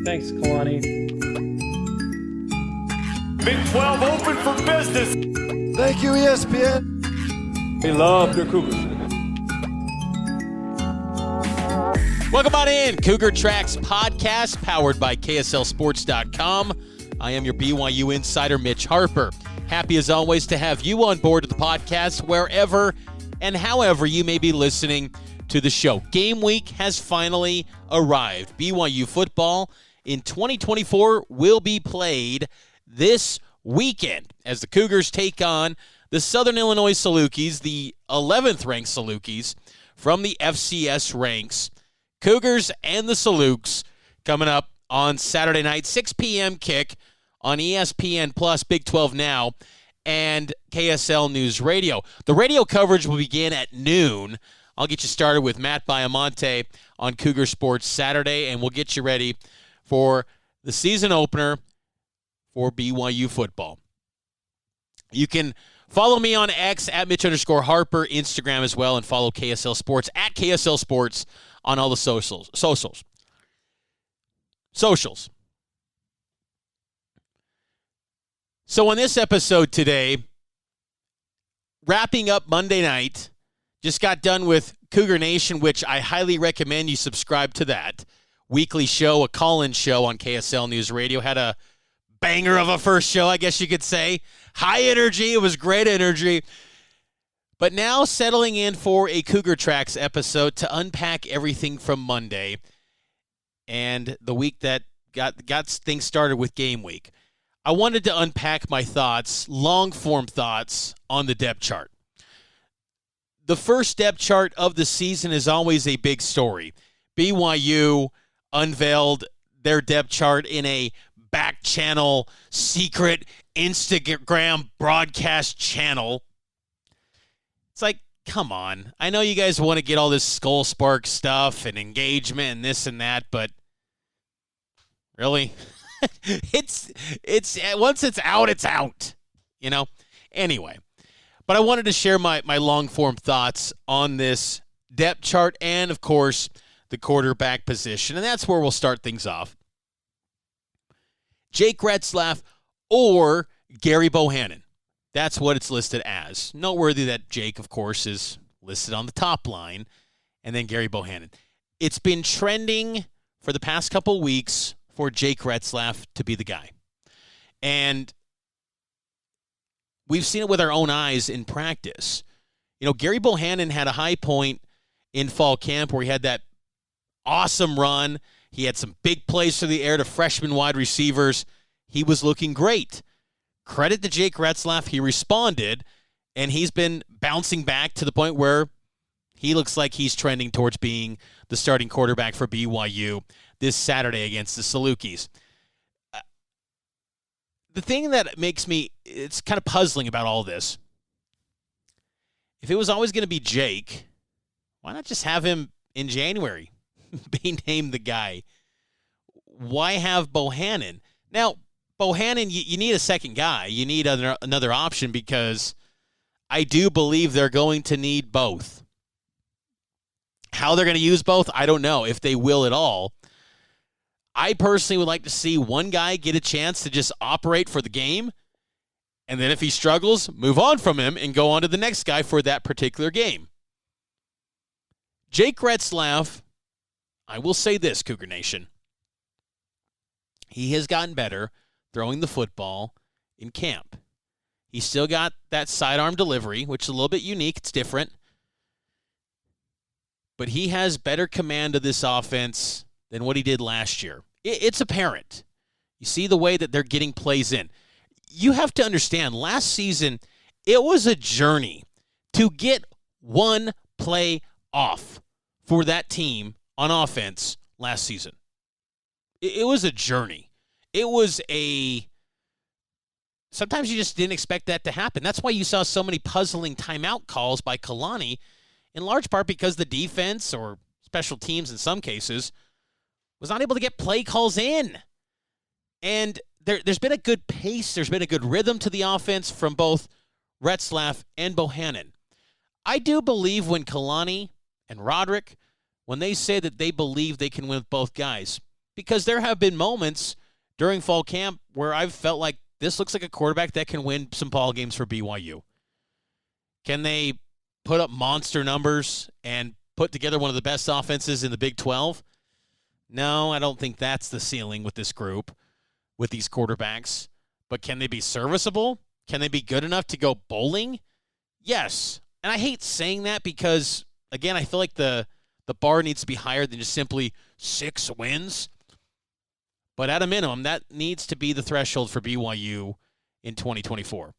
Thanks, Kalani. Big 12 open for business. Thank you, ESPN. We love the Cougars. Welcome on in. Cougar Tracks podcast powered by KSLSports.com. I am your BYU insider, Mitch Harper. Happy as always to have you on board of the podcast wherever and however you may be listening to the show. Game week has finally arrived. BYU football in 2024 will be played this weekend as the Cougars take on the Southern Illinois Salukis, the 11th ranked Salukis from the FCS ranks. Cougars and the Salukis coming up on Saturday night, 6 p.m. kick on ESPN Plus, Big 12 Now, and KSL News Radio. The radio coverage will begin at noon. I'll get you started with Matt Baiamonte on Cougar Sports Saturday, and we'll get you ready for the season opener for BYU football. You can follow me on X at Mitch_Harper, Instagram as well, and follow KSL Sports at KSL Sports on all the socials. So on this episode today, wrapping up Monday night, just got done with Cougar Nation, which I highly recommend you subscribe to that weekly show, a call-in show on KSL News Radio. Had a banger of a first show, I guess you could say. High energy. It was great energy. But now settling in for a Cougar Tracks episode to unpack everything from Monday and the week that got things started with game week. I wanted to unpack my thoughts, long-form thoughts, on the depth chart. The first depth chart of the season is always a big story. BYU unveiled their depth chart in a back channel, secret Instagram broadcast channel. It's like, come on. I know you guys want to get all this Skull Spark stuff and engagement and this and that, but really? It's once it's out, you know? Anyway, but I wanted to share my long-form thoughts on this depth chart and, of course, the quarterback position, and that's where we'll start things off. Jake Retzlaff or Gerry Bohanon. That's what it's listed as. Noteworthy that Jake, of course, is listed on the top line, and then Gerry Bohanon. It's been trending for the past couple weeks for Jake Retzlaff to be the guy. And we've seen it with our own eyes in practice. You know, Gerry Bohanon had a high point in fall camp where he had that awesome run. He had some big plays through the air to freshman wide receivers. He was looking great. Credit to Jake Retzlaff. He responded, and he's been bouncing back to the point where he looks like he's trending towards being the starting quarterback for BYU this Saturday against the Salukis. The thing that makes me, it's kind of puzzling about all this, if it was always going to be Jake, why not just have him in January be named the guy? Why have Bohanon? Now, Bohanon, you need a second guy. You need another option because I do believe they're going to need both. How they're going to use both, I don't know, if they will at all. I personally would like to see one guy get a chance to just operate for the game, and then if he struggles, move on from him and go on to the next guy for that particular game. Jake Retzlaff, I will say this, Cougar Nation. He has gotten better throwing the football in camp. He's still got that sidearm delivery, which is a little bit unique. It's different. But he has better command of this offense than what he did last year. It's apparent. You see the way that they're getting plays in. You have to understand, last season, it was a journey to get one play off for that team on offense last season. It was a journey. It was sometimes you just didn't expect that to happen. That's why you saw so many puzzling timeout calls by Kalani, in large part because the defense, or special teams in some cases, was not able to get play calls in. And there's been a good pace, there's been a good rhythm to the offense from both Retzlaff and Bohanon. I do believe when Kalani and Roderick, when they say that they believe they can win with both guys, because there have been moments during fall camp where I've felt like this looks like a quarterback that can win some ball games for BYU. Can they put up monster numbers and put together one of the best offenses in the Big 12? No, I don't think that's the ceiling with this group, with these quarterbacks. But can they be serviceable? Can they be good enough to go bowling? Yes. And I hate saying that because, again, I feel like the bar needs to be higher than just simply 6 wins. But at a minimum, that needs to be the threshold for BYU in 2024.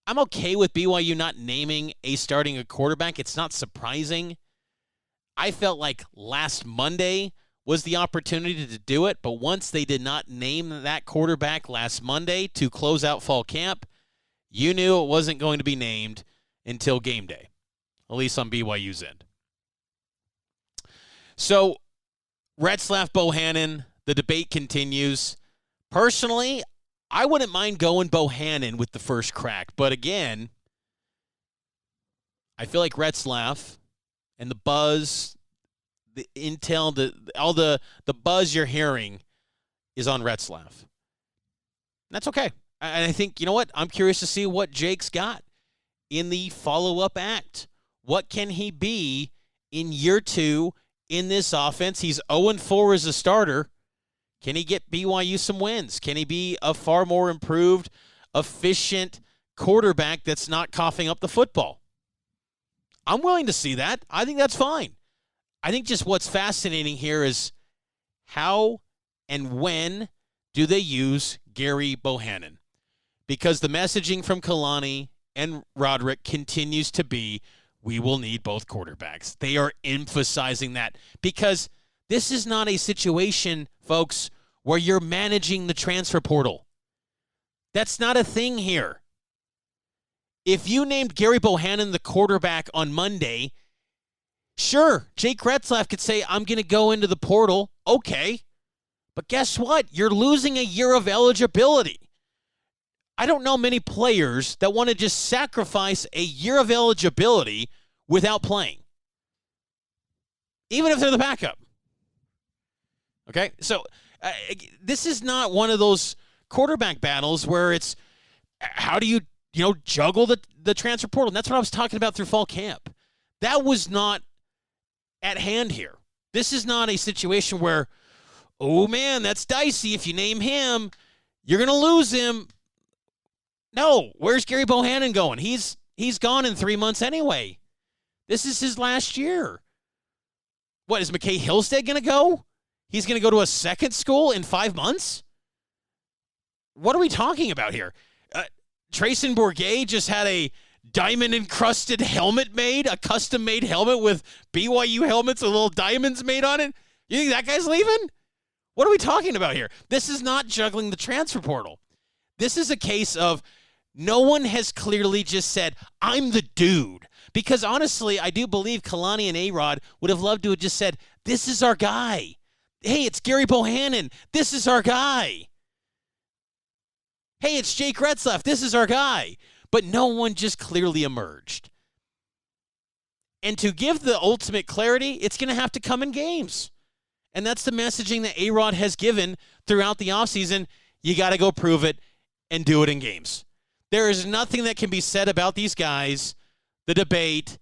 I'm okay with BYU not naming a starting quarterback. It's not surprising. I felt like last Monday was the opportunity to do it, but once they did not name that quarterback last Monday to close out fall camp, you knew it wasn't going to be named until game day, at least on BYU's end. So, Retzlaff, Bohanon, the debate continues. Personally, I wouldn't mind going Bohanon with the first crack. But again, I feel like Retzlaff and the buzz, the intel, all the buzz you're hearing is on Retzlaff. And that's okay. And I think, you know what? I'm curious to see what Jake's got in the follow-up act. What can he be in year 2 in this offense? He's 0-4 as a starter. Can he get BYU some wins? Can he be a far more improved, efficient quarterback that's not coughing up the football? I'm willing to see that. I think that's fine. I think just what's fascinating here is how and when do they use Gerry Bohanon? Because the messaging from Kalani and Roderick continues to be, we will need both quarterbacks. They are emphasizing that because this is not a situation, folks, where you're managing the transfer portal. That's not a thing here. If you named Gerry Bohanon the quarterback on Monday, sure, Jake Retzlaff could say, I'm going to go into the portal. Okay. But guess what? You're losing a year of eligibility. I don't know many players that want to just sacrifice a year of eligibility without playing, even if they're the backup. Okay, so this is not one of those quarterback battles where it's how do you juggle the transfer portal. And that's what I was talking about through fall camp. That was not at hand here. This is not a situation where, oh man, that's dicey. If you name him, you're going to lose him. No, where's Gerry Bohanon going? He's gone in 3 months anyway. This is his last year. What, is McKay Hillstead going to go? He's going to go to a second school in 5 months? What are we talking about here? Trayson Bourget just had a diamond-encrusted helmet made, a custom-made helmet with BYU helmets with little diamonds made on it. You think that guy's leaving? What are we talking about here? This is not juggling the transfer portal. This is a case of no one has clearly just said, I'm the dude. Because honestly, I do believe Kalani and A-Rod would have loved to have just said, this is our guy. Hey, it's Gerry Bohanon. This is our guy. Hey, it's Jake Retzlaff. This is our guy. But no one just clearly emerged. And to give the ultimate clarity, it's going to have to come in games. And that's the messaging that A-Rod has given throughout the offseason. You got to go prove it and do it in games. There is nothing that can be said about these guys, the debate,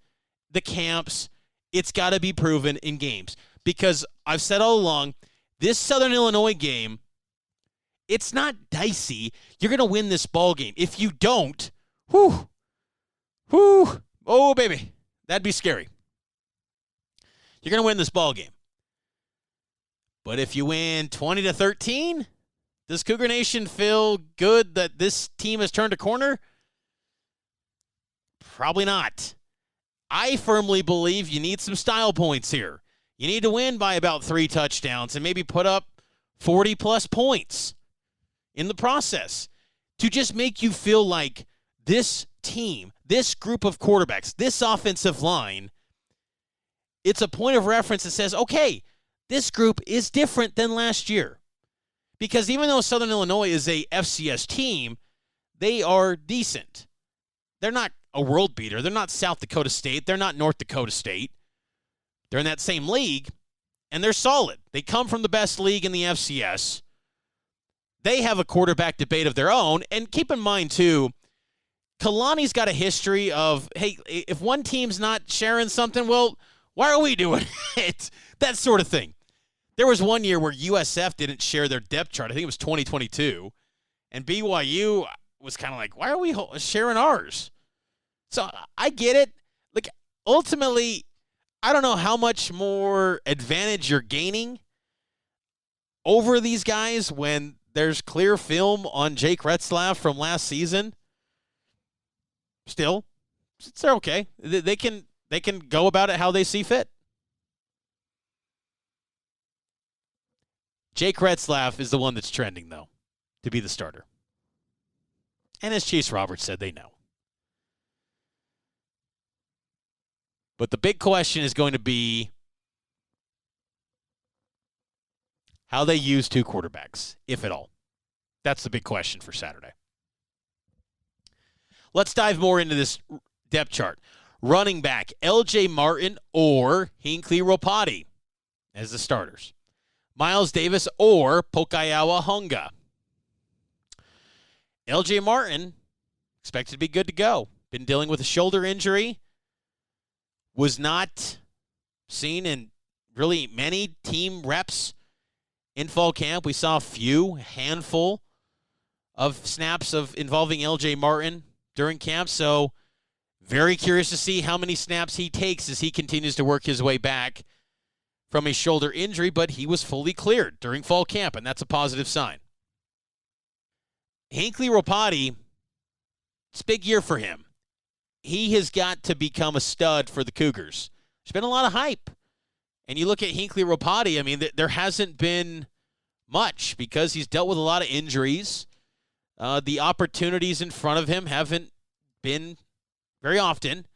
the camps. It's got to be proven in games. Because I've said all along, this Southern Illinois game, it's not dicey. You're going to win this ball game. If you don't, oh, baby, that'd be scary. You're going to win this ball game. But if you win 20-13, does Cougar Nation feel good that this team has turned a corner? Probably not. I firmly believe you need some style points here. You need to win by about 3 touchdowns and maybe put up 40-plus points in the process to just make you feel like this team, this group of quarterbacks, this offensive line, it's a point of reference that says, okay, this group is different than last year. Because even though Southern Illinois is a FCS team, they are decent. They're not a world beater. They're not South Dakota State. They're not North Dakota State. They're in that same league, and they're solid. They come from the best league in the FCS. They have a quarterback debate of their own. And keep in mind, too, Kalani's got a history of, hey, if one team's not sharing something, well, why are we doing it? That sort of thing. There was one year where USF didn't share their depth chart. I think it was 2022. And BYU was kind of like, why are we sharing ours? So I get it. Like, ultimately, I don't know how much more advantage you're gaining over these guys when there's clear film on Jake Retzlaff from last season. Still, they're okay. They can go about it how they see fit. Jake Retzlaff is the one that's trending, though, to be the starter. And as Chase Roberts said, they know. But the big question is going to be how they use two quarterbacks, if at all. That's the big question for Saturday. Let's dive more into this depth chart. Running back, LJ Martin or Hinckley Ropati as the starters. Miles Davis or Pokayawa Hunga. LJ Martin, expected to be good to go. Been dealing with a shoulder injury. Was not seen in really many team reps in fall camp. We saw a handful of snaps involving LJ Martin during camp. So very curious to see how many snaps he takes as he continues to work his way back from a shoulder injury, but he was fully cleared during fall camp, and that's a positive sign. Hinckley Ropati, it's a big year for him. He has got to become a stud for the Cougars. There's been a lot of hype. And you look at Hinckley Ropati, I mean, there hasn't been much because he's dealt with a lot of injuries. The opportunities in front of him haven't been very often.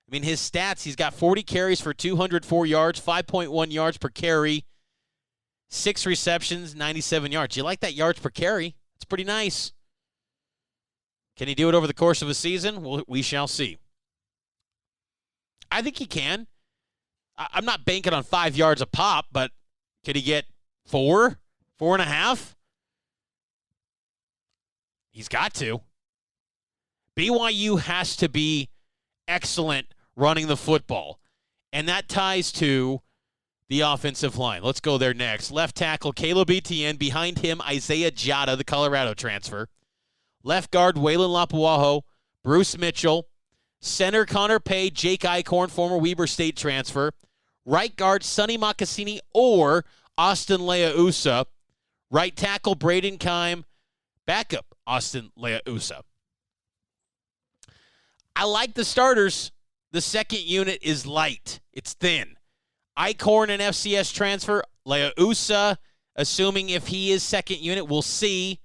I mean, his stats, he's got 40 carries for 204 yards, 5.1 yards per carry, 6 receptions, 97 yards. You like that yards per carry? It's pretty nice. Can he do it over the course of a season? Well, we shall see. I think he can. I'm not banking on 5 yards a pop, but could he get 4, 4.5? He's got to. BYU has to be excellent running the football, and that ties to the offensive line. Let's go there next. Left tackle, Caleb Etienne. Behind him, Isaiah Jada, the Colorado transfer. Left guard, Waylon Lapuaho, Bruce Mitchell. Center, Connor Pay, Jake Eichhorn, former Weber State transfer. Right guard, Sonny Mocassini or Austin Leausa. Right tackle, Braden Keim. Backup, Austin Leausa. I like the starters. The second unit is light. It's thin. Eichhorn, an FCS transfer. Leausa, assuming if he is second unit, we'll see.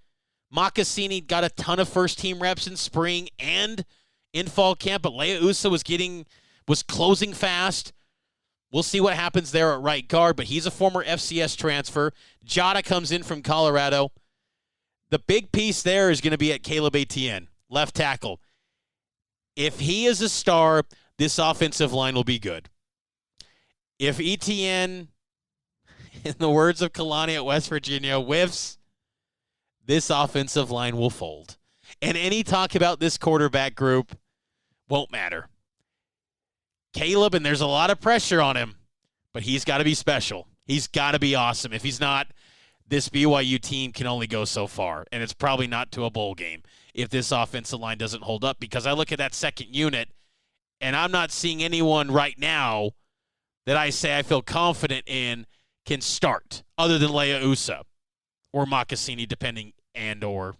Mocassini got a ton of first-team reps in spring and in fall camp, but Leausa was closing fast. We'll see what happens there at right guard, but he's a former FCS transfer. Jada comes in from Colorado. The big piece there is going to be at Caleb Etienne, left tackle. If he is a star, this offensive line will be good. If Etienne, in the words of Kalani at West Virginia, whiffs, this offensive line will fold. And any talk about this quarterback group won't matter. Caleb, and there's a lot of pressure on him, but he's got to be special. He's got to be awesome. If he's not, this BYU team can only go so far, and it's probably not to a bowl game if this offensive line doesn't hold up, because I look at that second unit, and I'm not seeing anyone right now that I say I feel confident in can start other than Leausa or Mocassini, depending and or,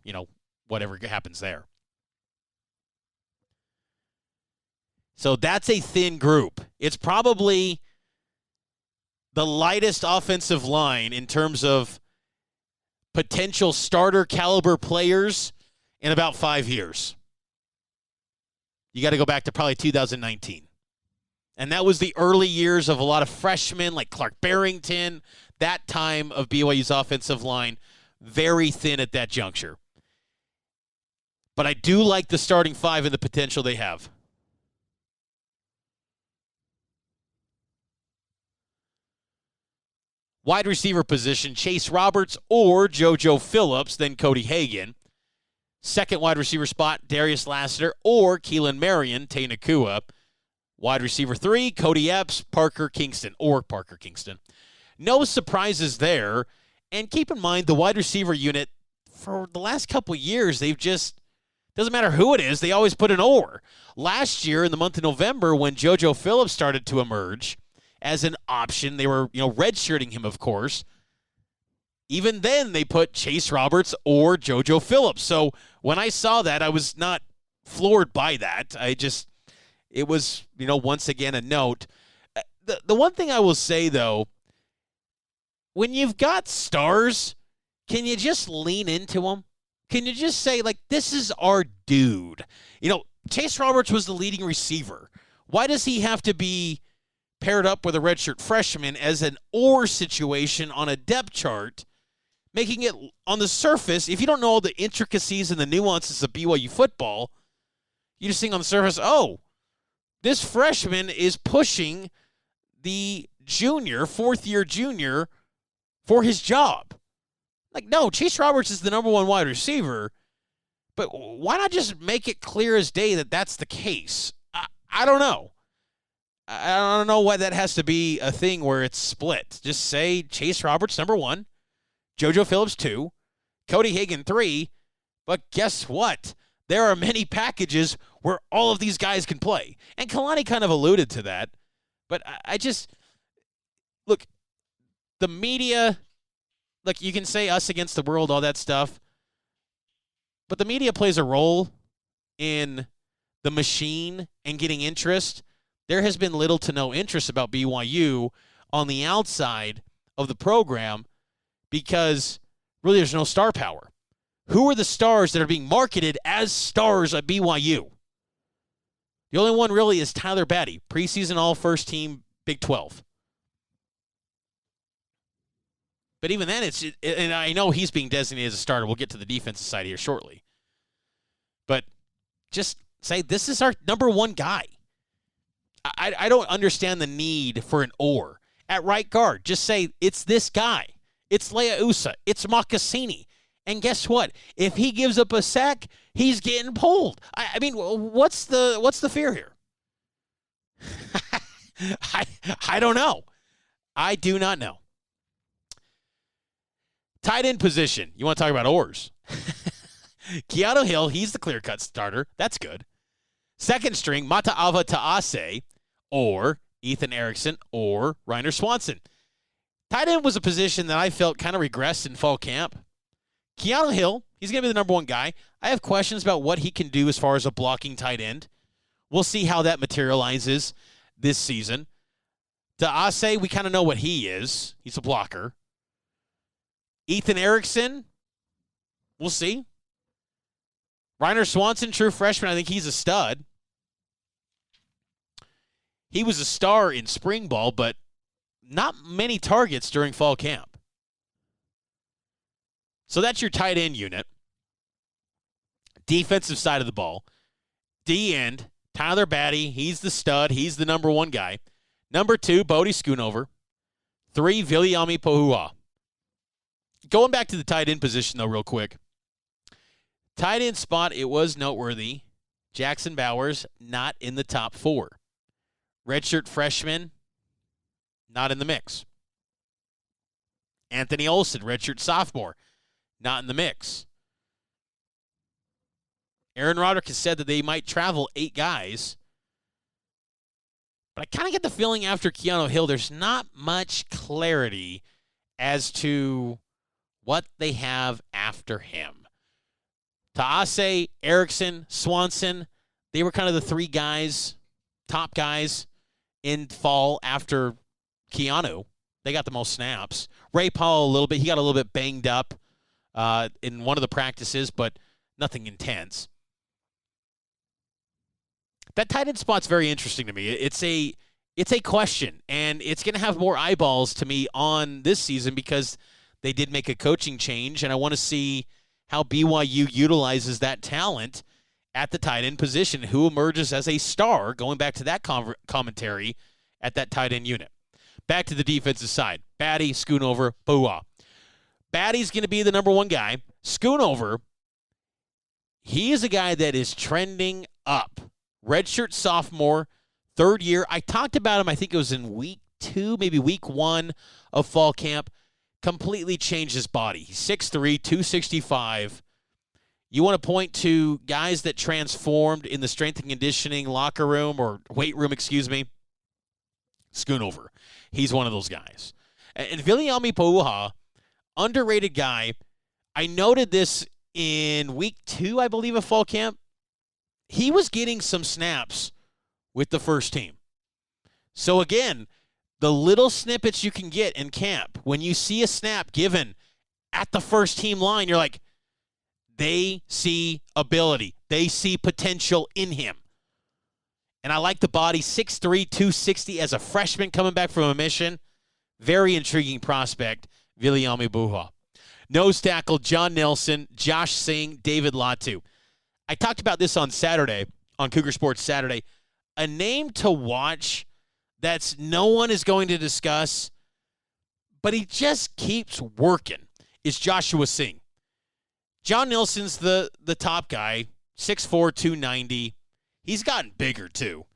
whatever happens there. So that's a thin group. It's probably the lightest offensive line in terms of potential starter caliber players in about 5 years. You got to go back to probably 2019. And that was the early years of a lot of freshmen like Clark Barrington. That time of BYU's offensive line, very thin at that juncture. But I do like the starting 5 and the potential they have. Wide receiver position, Chase Roberts or JoJo Phillips, then Cody Hagan. Second wide receiver spot, Darius Lassiter or Keelan Marion, Tay Nakua. Wide receiver 3, Cody Epps, Parker Kingston. No surprises there. And keep in mind, the wide receiver unit, for the last couple of years, they've just, doesn't matter who it is, they always put an or. Last year, in the month of November, when JoJo Phillips started to emerge as an option, they were, redshirting him, of course. Even then, they put Chase Roberts or JoJo Phillips. So when I saw that, I was not floored by that. It was, once again, a note. The one thing I will say, though, when you've got stars, can you just lean into them? Can you just say, this is our dude? Chase Roberts was the leading receiver. Why does he have to be paired up with a redshirt freshman as an or situation on a depth chart, making it on the surface, if you don't know all the intricacies and the nuances of BYU football, you just think on the surface, oh, this freshman is pushing the fourth-year junior, for his job. No, Chase Roberts is the number one wide receiver, but why not just make it clear as day that that's the case? I don't know. I don't know why that has to be a thing where it's split. Just say Chase Roberts, number 1, JoJo Phillips, 2, Cody Hagan, 3, but guess what? There are many packages where all of these guys can play. And Kalani kind of alluded to that, but I just, look, the media, you can say us against the world, all that stuff, but the media plays a role in the machine and getting interest. There has been little to no interest about BYU on the outside of the program because really there's no star power. Who are the stars that are being marketed as stars at BYU? The only one really is Tyler Batty, preseason all-first team Big 12. But even then, and I know he's being designated as a starter. We'll get to the defensive side here shortly. But just say, this is our number 1 guy. I don't understand the need for an or. At right guard, just say, it's this guy. It's Leausa. It's Mocassini. And guess what? If he gives up a sack, he's getting pulled. I mean, what's the fear here? I don't know. I do not know. Tight end position. You want to talk about ors. Keanu Hill, he's the clear-cut starter. That's good. Second string, Mata'ava Ta'ase, or Ethan Erickson, or Reiner Swanson. Tight end was a position that I felt kind of regressed in fall camp. Keanu Hill, he's going to be the number 1 guy. I have questions about what he can do as far as a blocking tight end. We'll see how that materializes this season. Ta'ase, we kind of know what he is. He's a blocker. Ethan Erickson, we'll see. Reiner Swanson, true freshman, I think he's a stud. He was a star in spring ball, but not many targets during fall camp. So that's your tight end unit. Defensive side of the ball. D-end, Tyler Batty, he's the stud. He's the number 1 guy. Number 2, Bodie Schoonover. 3, Viliami Pohua. Going back to the tight end position, though, real quick. Tight end spot, it was noteworthy. Jackson Bowers, not in the top 4. Redshirt freshman, not in the mix. Anthony Olson, redshirt sophomore, not in the mix. Aaron Roderick has said that they might travel 8 guys. But I kind of get the feeling after Keanu Hill, there's not much clarity as to what they have after him. Ta'ase, Erickson, Swanson, they were kind of the 3 guys, top guys in fall after Keanu. They got the most snaps. Ray Powell a little bit. He got a little bit banged up in one of the practices, but nothing intense. That tight end spot's very interesting to me. It's a question, and it's going to have more eyeballs to me on this season because they did make a coaching change, and I want to see how BYU utilizes that talent at the tight end position, who emerges as a star, going back to that commentary at that tight end unit. back to the defensive side. Batty, Schoonover, Bua. Batty's going to be the number one guy. Schoonover, he is a guy that is trending up. Redshirt sophomore, third year. I talked about him, I think it was in week 2, maybe week 1 of fall camp. Completely changed his body. He's 6'3", 265. You want to point to guys that transformed in the strength and conditioning locker room or weight room, Schoonover. He's one of those guys. And Viliami Pauha, underrated guy. I noted this in week 2, I believe, of fall camp. He was getting some snaps with the first team. So again, the little snippets you can get in camp, when you see a snap given at the first team line, you're like, they see ability. They see potential in him. And I like the body, 6'3", 260 as a freshman coming back from a mission. Very intriguing prospect, Viliami Pauha. Nose tackle, John Nelson, Josh Singh, David Latu. I talked about this on Saturday, on Cougar Sports Saturday. A name to watch that's no one is going to discuss, but he just keeps working, is Joshua Singh. John Nelson's the top guy, 6'4", 290. He's gotten bigger, too.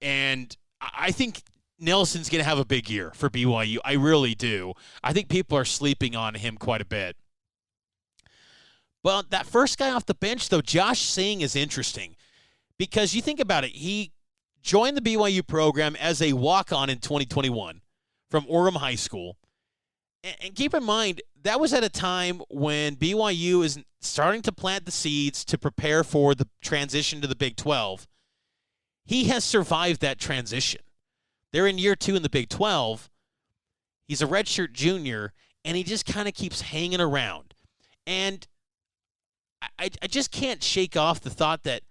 And I think Nelson's going to have a big year for BYU. I really do. I think people are sleeping on him quite a bit. Well, that first guy off the bench, though, Josh Singh, is interesting. Because you think about it, he joined the BYU program as a walk-on in 2021 from Orem High School. And keep in mind, that was at a time when BYU is starting to plant the seeds to prepare for the transition to the Big 12. He has survived that transition. They're in year 2 in the Big 12. He's a redshirt junior, and he just kind of keeps hanging around. And I just can't shake off the thought that,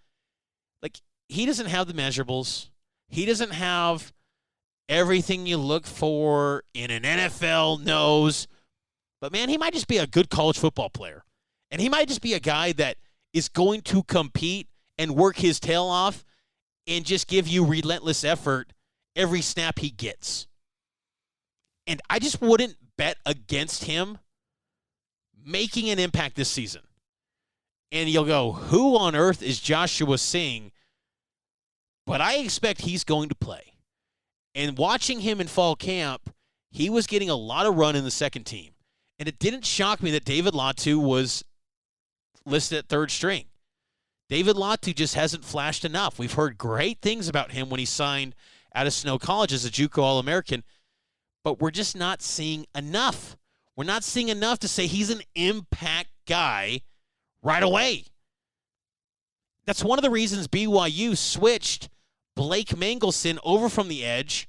like, he doesn't have the measurables. He doesn't have everything you look for in an NFL nose. But, man, he might just be a good college football player. And he might just be a guy that is going to compete and work his tail off and just give you relentless effort every snap he gets. And I just wouldn't bet against him making an impact this season. And you'll go, who on earth is Joshua Singh? But I expect he's going to play. And watching him in fall camp, he was getting a lot of run in the second team. And it didn't shock me that David Latu was listed at third string. David Latu just hasn't flashed enough. We've heard great things about him when he signed out of Snow College as a JUCO All-American, but we're just not seeing enough. We're not seeing enough to say he's an impact guy right away. That's one of the reasons BYU switched Blake Mangelson over from the edge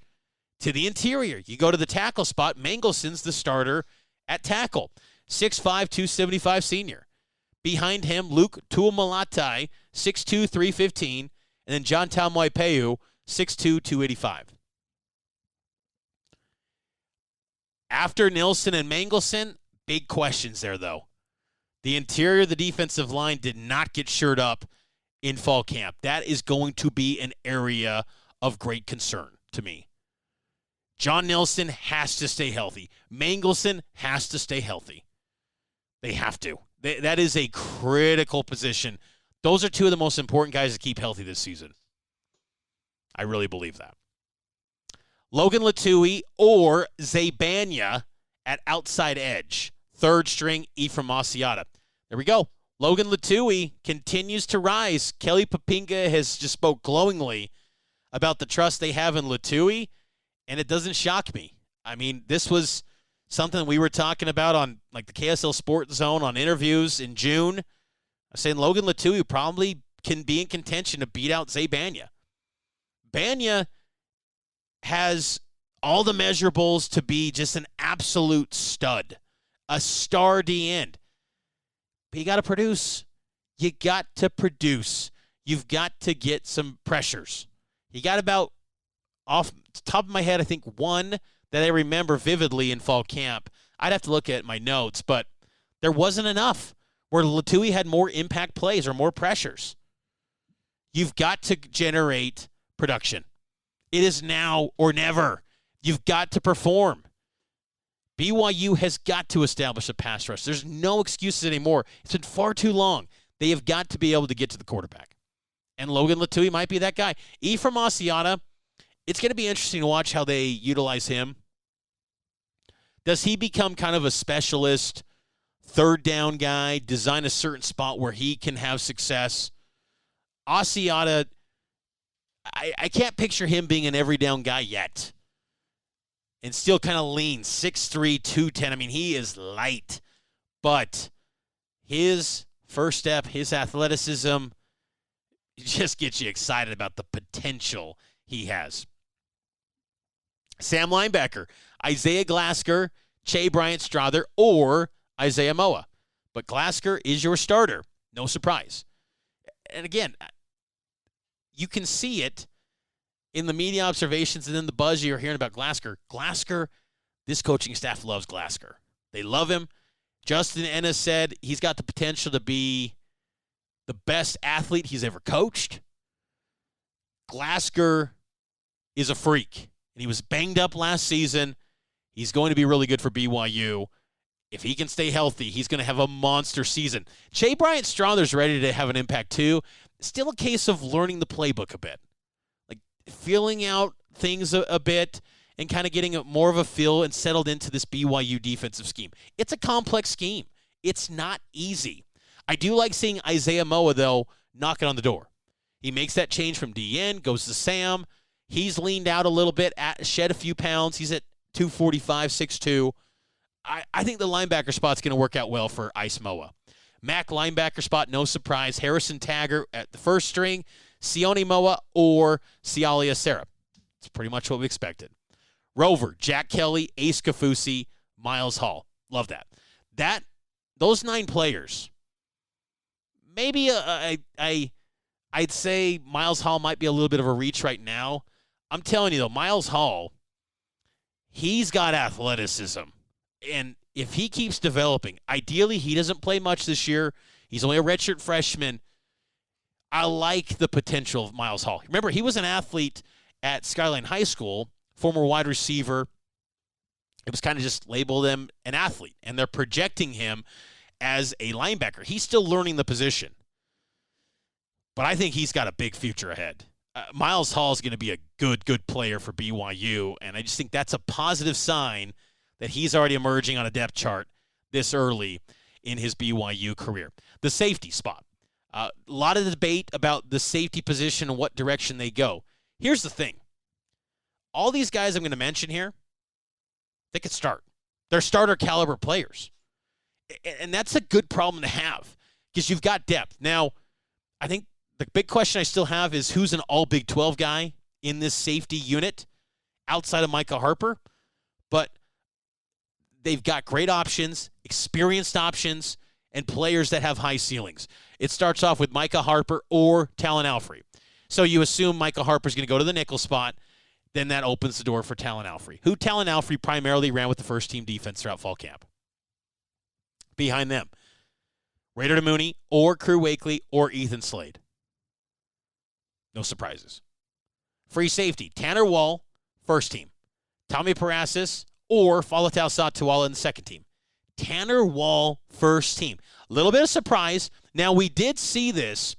to the interior. You go to the tackle spot, Mangelson's the starter at tackle. 6'5", 275 senior. Behind him, Luke Tuamalatai, 6'2", 315, and then John Tamoipeu, 6'2", 285. After Nilsson and Mangelson, big questions there, though. The interior of the defensive line did not get shored up in fall camp. That is going to be an area of great concern to me. John Nilsson has to stay healthy. Mangelson has to stay healthy. They have to. That is a critical position. Those are two of the most important guys to keep healthy this season. I really believe that. Logan Latui or Zabania at outside edge. Third string, Ephraim Asiata. There we go. Logan Latui continues to rise. Kelly Papinga has just spoke glowingly about the trust they have in Latui, and it doesn't shock me. I mean, this was something we were talking about on like the KSL Sports Zone on interviews in June. I was saying Logan Latui probably can be in contention to beat out Zay Banya. Banya has all the measurables to be just an absolute stud, a star D end. But you got to produce. You got to produce. You've got to get some pressures. You got about, off the top of my head, I think one that I remember vividly in fall camp. I'd have to look at my notes, but there wasn't enough where Latui had more impact plays or more pressures. You've got to generate production. It is now or never. You've got to perform. BYU has got to establish a pass rush. There's no excuses anymore. It's been far too long. They have got to be able to get to the quarterback. And Logan Latui might be that guy. Ephraim Asiata, it's going to be interesting to watch how they utilize him. Does he become kind of a specialist, third down guy, design a certain spot where he can have success? Asiata, I can't picture him being an every down guy yet. And still kind of lean, 6'3", 210. I mean, he is light. But his first step, his athleticism, just gets you excited about the potential he has. Sam Linebacker, Isaiah Glasker, Che Bryant Strother, or Isaiah Moa. But Glasker is your starter. No surprise. And again, you can see it in the media observations and then the buzz you're hearing about Glasker. Glasker, this coaching staff loves Glasker. They love him. Justin Ennis said he's got the potential to be the best athlete he's ever coached. Glasker is a freak, and he was banged up last season. He's going to be really good for BYU. If he can stay healthy, he's going to have a monster season. Che Bryant Strother's ready to have an impact too. Still a case of learning the playbook a bit. Like feeling out things a bit and kind of getting more of a feel and settled into this BYU defensive scheme. It's a complex scheme. It's not easy. I do like seeing Isaiah Moa, though, knocking on the door. He makes that change from DN, goes to Sam. He's leaned out a little bit, shed a few pounds. He's at 245, 6'2". I think the linebacker spot's going to work out well for Ice Moa. Mac linebacker spot, no surprise. Harrison Taggart at the first string, Sione Moa or Sialia Sarah. It's pretty much what we expected. Rover, Jack Kelly, Ace Kafusi, Miles Hall. Love that. Those 9 players, maybe I'd say Miles Hall might be a little bit of a reach right now. I'm telling you, though, Miles Hall, he's got athleticism. And if he keeps developing, ideally he doesn't play much this year. He's only a redshirt freshman. I like the potential of Miles Hall. Remember, he was an athlete at Skyline High School, former wide receiver. It was kind of just labeled him an athlete, and they're projecting him as a linebacker. He's still learning the position. But I think he's got a big future ahead. Miles Hall is going to be a good player for BYU, and I just think that's a positive sign that he's already emerging on a depth chart this early in his BYU career. The safety spot. A lot of debate about the safety position and what direction they go. Here's the thing. All these guys I'm going to mention here, they could start. They're starter caliber players. And that's a good problem to have because you've got depth. Now, I think the big question I still have is who's an all Big 12 guy in this safety unit outside of Micah Harper. But they've got great options, experienced options, and players that have high ceilings. It starts off with Micah Harper or Talon Alfrey. So you assume Micah Harper's going to go to the nickel spot, then that opens the door for Talon Alfrey, who Talon Alfrey primarily ran with the first-team defense throughout fall camp. Behind them, Raider Mooney or Crew Wakely or Ethan Slade. No surprises. Free safety, Tanner Wall, first team. Tommy Parasis or Falatau Satuala in the second team. Tanner Wall, first team. A little bit of surprise. Now, we did see this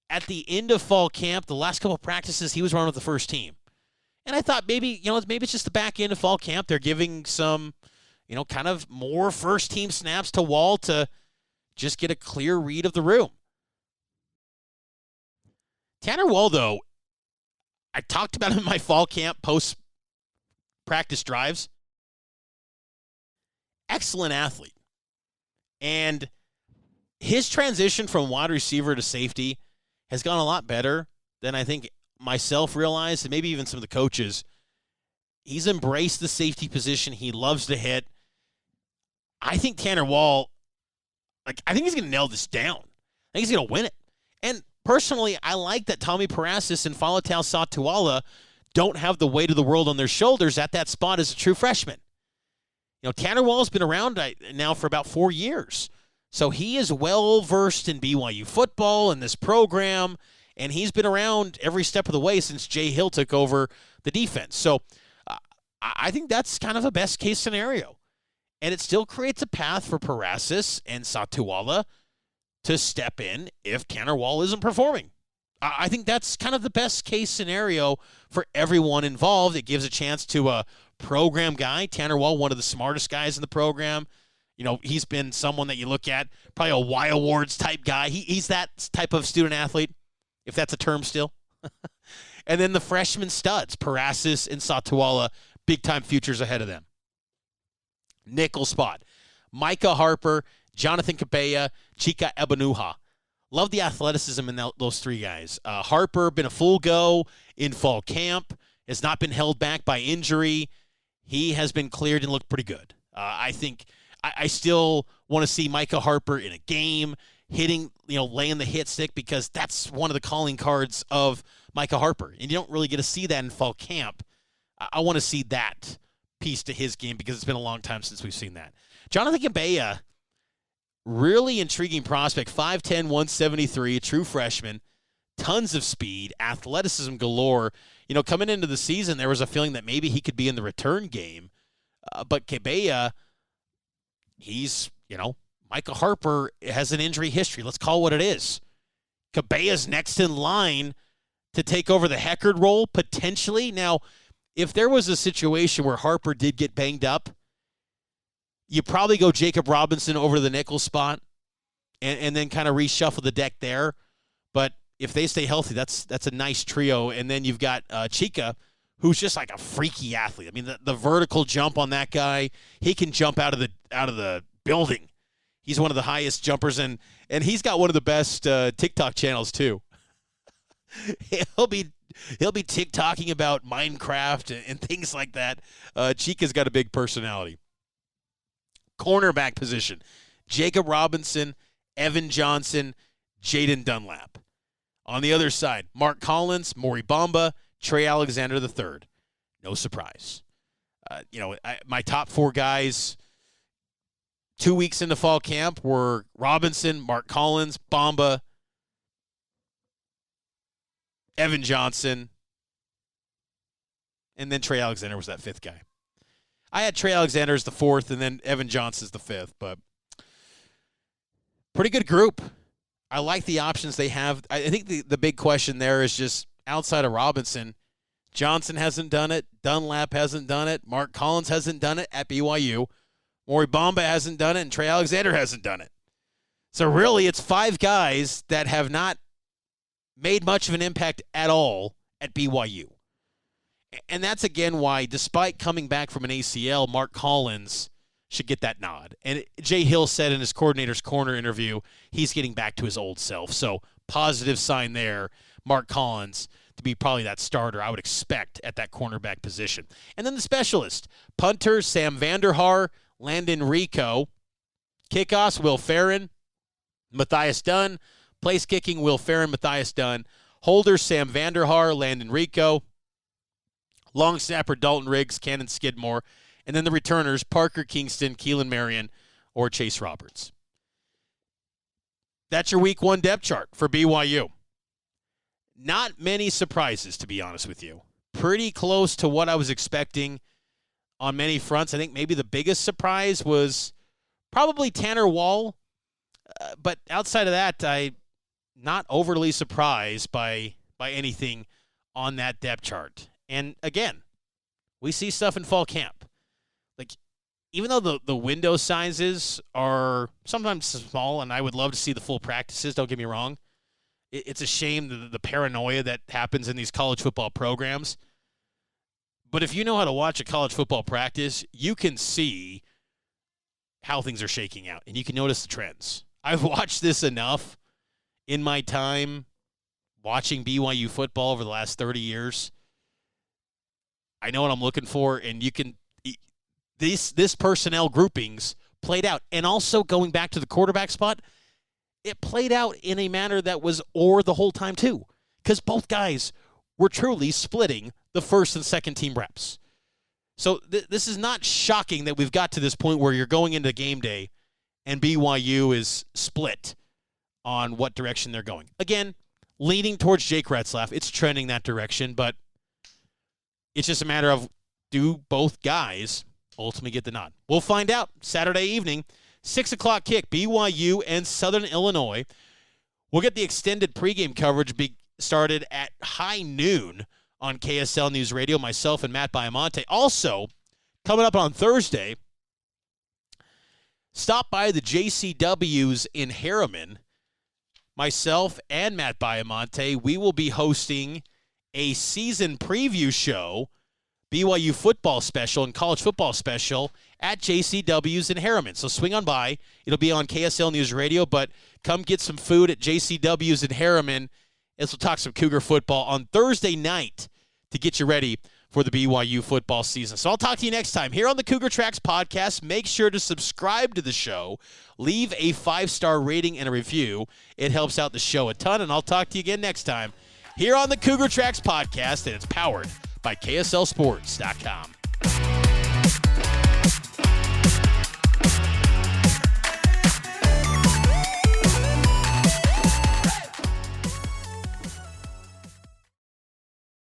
at the end of fall camp. The last couple of practices, he was running with the first team. And I thought maybe it's just the back end of fall camp. They're giving some, kind of more first-team snaps to Wall to just get a clear read of the room. Tanner Wall, though, I talked about him in my fall camp post-practice drives. Excellent athlete. And his transition from wide receiver to safety has gone a lot better than I think myself realized, and maybe even some of the coaches. He's embraced the safety position. He loves to hit. I think Tanner Wall, I think he's going to nail this down. I think he's going to win it. And personally, I like that Tommy Parasis and Falatau Satuala don't have the weight of the world on their shoulders at that spot as a true freshman. Tanner Wall's been around now for about 4 years. So he is well-versed in BYU football and this program, and he's been around every step of the way since Jay Hill took over the defense. So I think that's kind of a best-case scenario. And it still creates a path for Parasis and Satuala to step in if Tanner Wall isn't performing. I think that's kind of the best-case scenario for everyone involved. It gives a chance to a program guy, Tanner Wall, one of the smartest guys in the program. You know, he's been someone that you look at, probably a Y Awards type guy. He's that type of student athlete, if that's a term still. And then the freshman studs, Parasis and Satuala, big-time futures ahead of them. Nickel spot, Micah Harper, Jonathan Cabella, Chika Ebanuha. Love the athleticism in those three guys. Harper, been a full go in fall camp, has not been held back by injury. He has been cleared and looked pretty good. I think I still want to see Micah Harper in a game, hitting, laying the hit stick, because that's one of the calling cards of Micah Harper. And you don't really get to see that in fall camp. I want to see that piece to his game because it's been a long time since we've seen that. Jonathan Cabella, really intriguing prospect, 5'10", 173, a true freshman, tons of speed, athleticism galore. Coming into the season, there was a feeling that maybe he could be in the return game. But Cabella, he's, Micah Harper has an injury history. Let's call it what it is. Cabella's next in line to take over the Heckard role, potentially. Now, if there was a situation where Harper did get banged up, you probably go Jacob Robinson over to the nickel spot and then kind of reshuffle the deck there. But if they stay healthy, that's a nice trio. And then you've got Chika, who's just like a freaky athlete. I mean, the vertical jump on that guy, he can jump out of the building. He's one of the highest jumpers, and he's got one of the best TikTok channels too. He'll be TikToking about Minecraft and things like that. Chika's got a big personality. Cornerback position, Jacob Robinson, Evan Johnson, Jaden Dunlap. On the other side, Mark Collins, Maury Bamba, Trey Alexander III. No surprise. My top four guys 2 weeks into fall camp were Robinson, Mark Collins, Bamba, Evan Johnson, and then Trey Alexander was that fifth guy. I had Trey Alexander as the fourth, and then Evan Johnson's the fifth, but pretty good group. I like the options they have. I think the big question there is just outside of Robinson, Johnson hasn't done it, Dunlap hasn't done it, Mark Collins hasn't done it at BYU, Maury Bamba hasn't done it, and Trey Alexander hasn't done it. So really, it's five guys that have not made much of an impact at all at BYU. And that's, again, why, despite coming back from an ACL, Mark Collins should get that nod. And Jay Hill said in his Coordinator's Corner interview, he's getting back to his old self. So positive sign there, Mark Collins to be probably that starter I would expect at that cornerback position. And then the specialist, punter Sam Vanderhaar, Landon Rico, kickoffs Will Farron, Matthias Dunn, place kicking Will Farron, Matthias Dunn, holders Sam Vanderhaar, Landon Rico, long snapper Dalton Riggs, Cannon Skidmore, and then the returners Parker Kingston, Keelan Marion, or Chase Roberts. That's your week one depth chart for BYU. Not many surprises, to be honest with you. Pretty close to what I was expecting on many fronts. I think maybe the biggest surprise was probably Tanner Wall. But outside of that, I'm not overly surprised by anything on that depth chart. And again, we see stuff in fall camp. Like, even though the window sizes are sometimes small, and I would love to see the full practices, don't get me wrong, it's a shame the paranoia that happens in these college football programs. But if you know how to watch a college football practice, you can see how things are shaking out, and you can notice the trends. I've watched this enough in my time watching BYU football over the last 30 years. I know what I'm looking for, and you can this personnel groupings played out. And also going back to the quarterback spot, it played out in a manner that was or the whole time too, because both guys were truly splitting the first and second team reps. So this is not shocking that we've got to this point where you're going into game day and BYU is split on what direction they're going. Again, leaning towards Jake Retzlaff. It's trending that direction, but it's just a matter of do both guys ultimately get the nod? We'll find out Saturday evening, 6 o'clock kick, BYU and Southern Illinois. We'll get the extended pregame coverage started at high noon on KSL News Radio, myself and Matt Baiamonte. Also, coming up on Thursday, stop by the JCWs in Harriman. Myself and Matt Baiamonte, we will be hosting a season preview show, BYU football special and college football special at JCW's in Harriman. So swing on by. It'll be on KSL News Radio, but come get some food at JCW's in Harriman as we'll talk some Cougar football on Thursday night to get you ready for the BYU football season. So I'll talk to you next time here on the Cougar Tracks podcast. Make sure to subscribe to the show. Leave a 5-star rating and a review. It helps out the show a ton, and I'll talk to you again next time here on the Cougar Tracks podcast, and it's powered by KSLSports.com.